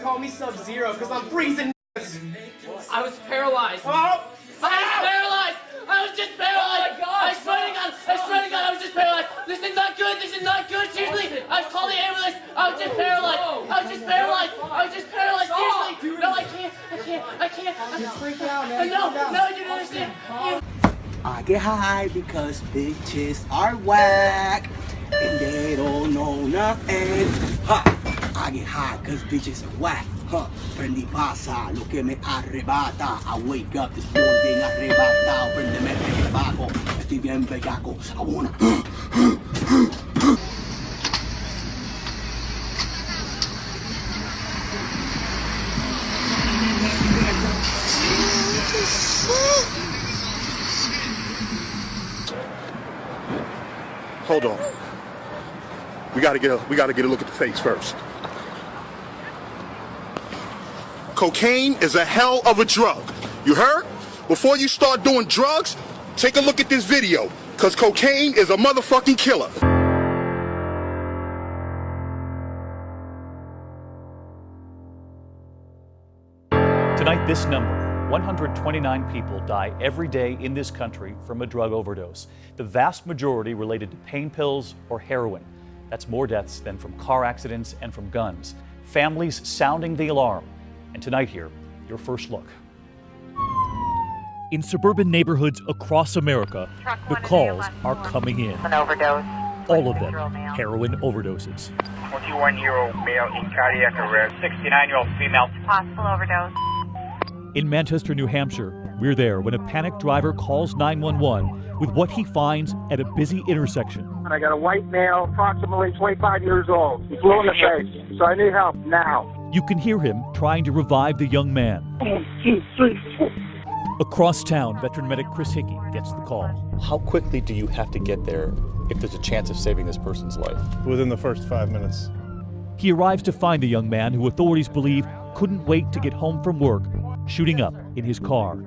call me Sub-Zero because I'm freezing. I was paralyzed. Oh! I was paralyzed! I was just paralyzed! Oh my God! I swear to God, I was just paralyzed! This is not good! This is not good! Seriously! I was calling the ambulance! I was just paralyzed! I was just paralyzed! I was just paralyzed! Seriously! No, I can't! Just freak out, man. No, you don't understand! I get high because bitches are whack and they don't know nothing. Ha! I get high because bitches are whack. Huh? Prendi pasa lo que me arrebata. I wake up this morning arrebatado. Prendeme el tabaco. Estoy bien bellaco. I wanna. Hold on. We gotta get a look at the face first. Cocaine is a hell of a drug. You heard? Before you start doing drugs, take a look at this video, cause cocaine is a motherfucking killer. Tonight, this number. 129 people die every day in this country from a drug overdose. The vast majority related to pain pills or heroin. That's more deaths than from car accidents and from guns. Families sounding the alarm. And tonight here, your first look. In suburban neighborhoods across America, the calls are coming in. An overdose. All of them heroin overdoses. 21-year-old male in cardiac arrest. 69-year-old female. Possible overdose. In Manchester, New Hampshire, we're there when a panicked driver calls 911 with what he finds at a busy intersection. I got a white male, approximately 25 years old. He's blue in the face, so I need help now. You can hear him trying to revive the young man. Across town, veteran medic Chris Hickey gets the call. How quickly do you have to get there if there's a chance of saving this person's life? Within the first 5 minutes. He arrives to find the young man who authorities believe couldn't wait to get home from work, shooting up in his car.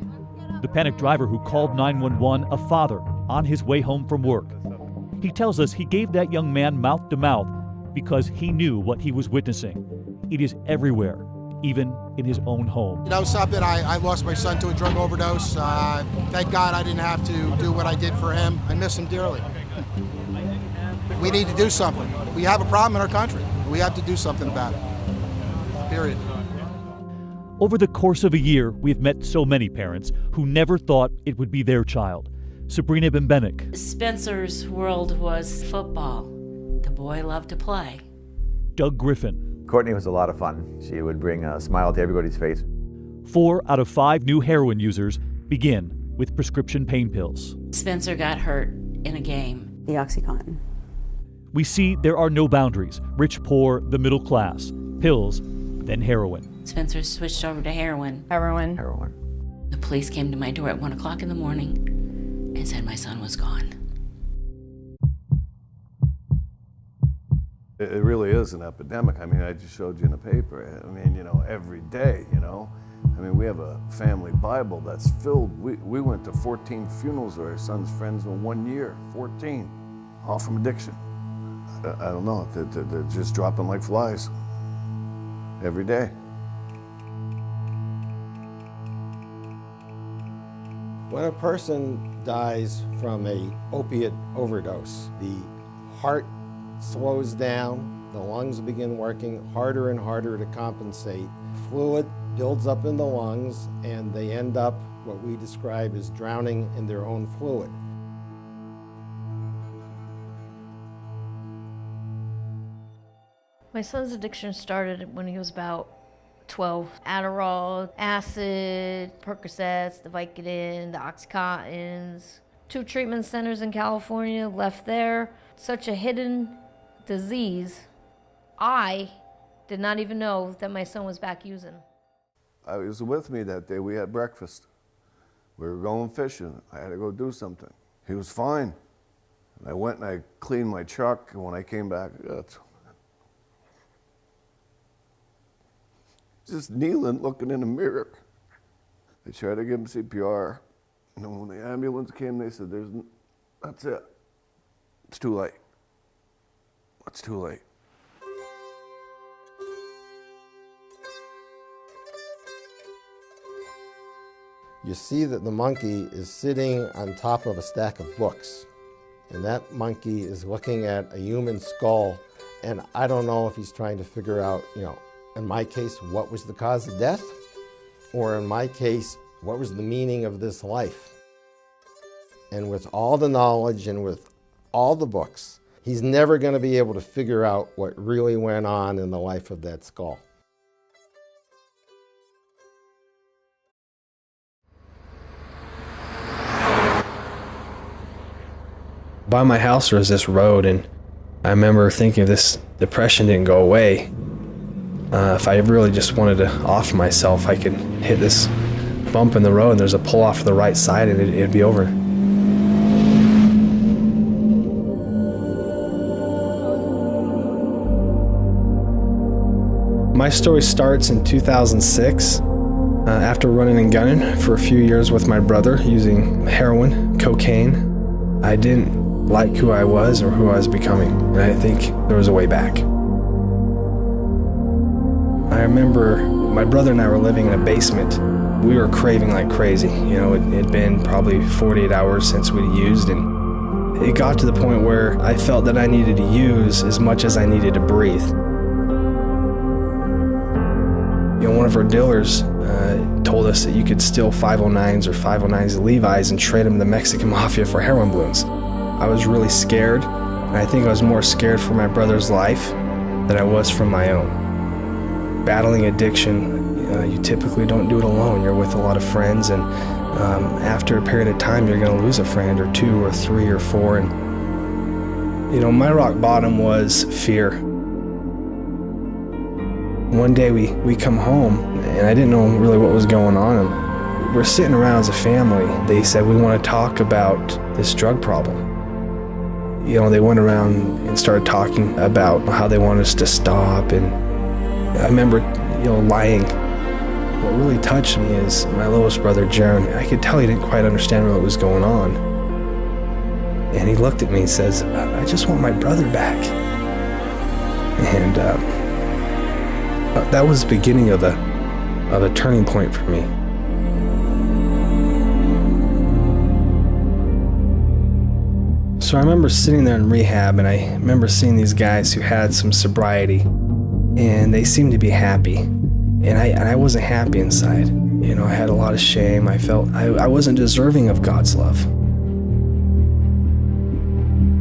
The panicked driver who called 911, a father on his way home from work. He tells us he gave that young man mouth to mouth because he knew what he was witnessing. It is everywhere, even in his own home. You know something, I lost my son to a drug overdose. Thank God I didn't have to do what I did for him. I miss him dearly. We need to do something. We have a problem in our country. We have to do something about it. Period. Over the course of a year, we've met so many parents who never thought it would be their child. Sabrina Bembenek. Spencer's world was football. The boy loved to play. Doug Griffin. Courtney was a lot of fun. She would bring a smile to everybody's face. 4 out of 5 new heroin users begin with prescription pain pills. Spencer got hurt in a game. The OxyContin. We see there are no boundaries. Rich, poor, the middle class. Pills, then heroin. Spencer switched over to heroin. Heroin. The police came to my door at 1 o'clock in the morning and said my son was gone. It really is an epidemic. I mean, I just showed you in the paper. I mean, you know, every day, you know. I mean, we have a family Bible that's filled. We went to 14 funerals of our son's friends in 1 year. 14. All from addiction. I don't know. They're just dropping like flies. Every day. When a person dies from an opiate overdose, the heart slows down, the lungs begin working harder and harder to compensate. Fluid builds up in the lungs, and they end up what we describe as drowning in their own fluid. My son's addiction started when he was about 12. Adderall, acid, Percocets, the Vicodin, the OxyContins. 2 treatment centers in California, left there. Such a hidden disease. I did not even know that my son was back using. I was with me that day. We had breakfast. We were going fishing. I had to go do something. He was fine. And I went and I cleaned my truck, and when I came back, just kneeling, looking in the mirror. They tried to give him CPR. And then when the ambulance came, they said, that's it. It's too late. It's too late. you see that the monkey is sitting on top of a stack of books. And that monkey is looking at a human skull, and I don't know if he's trying to figure out, in my case, what was the cause of death? Or in my case, what was the meaning of this life? And with all the knowledge and with all the books, he's never going to be able to figure out what really went on in the life of that skull. By my house there was this road, and I remember thinking if this depression didn't go away, if I really just wanted to off myself, I could hit this bump in the road and there's a pull off to the right side and it'd be over. My story starts in 2006 after running and gunning for a few years with my brother using heroin, cocaine. I didn't like who I was or who I was becoming, and I think there was a way back. I remember my brother and I were living in a basement. We were craving like crazy. It had been probably 48 hours since we'd used, and it got to the point where I felt that I needed to use as much as I needed to breathe. One of our dealers told us that you could steal 509s or 509s of Levi's and trade them to the Mexican Mafia for heroin balloons. I was really scared, and I think I was more scared for my brother's life than I was from my own. Battling addiction, you typically don't do it alone. You're with a lot of friends, and after a period of time, you're going to lose a friend or two or three or four. And my rock bottom was fear. One day we come home, and I didn't know really what was going on. And we're sitting around as a family. They said, we want to talk about this drug problem. They went around and started talking about how they want us to stop. And I remember, lying. What really touched me is my littlest brother, Jaron. I could tell he didn't quite understand what was going on. And he looked at me and says, I just want my brother back. And that was the beginning of a turning point for me. So I remember sitting there in rehab, and I remember seeing these guys who had some sobriety, and they seemed to be happy. And I wasn't happy inside. I had a lot of shame. I felt I wasn't deserving of God's love.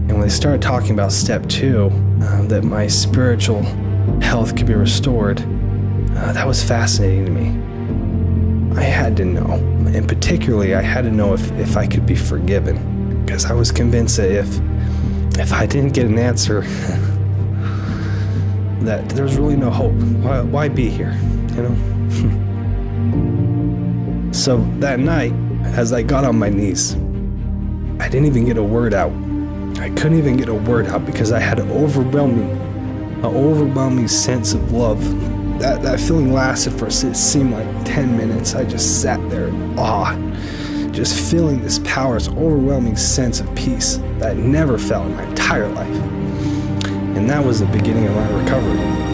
And when they started talking about step 2, that my spiritual health could be restored, that was fascinating to me. I had to know, and particularly I had to know if I could be forgiven, because I was convinced that if I didn't get an answer, that there was really no hope. Why be here, So that night, as I got on my knees, I didn't even get a word out. I couldn't even get a word out because I had an overwhelming sense of love. That feeling lasted for, it seemed like 10 minutes. I just sat there in awe, just feeling this power, this overwhelming sense of peace that I never felt in my entire life. And that was the beginning of my recovery.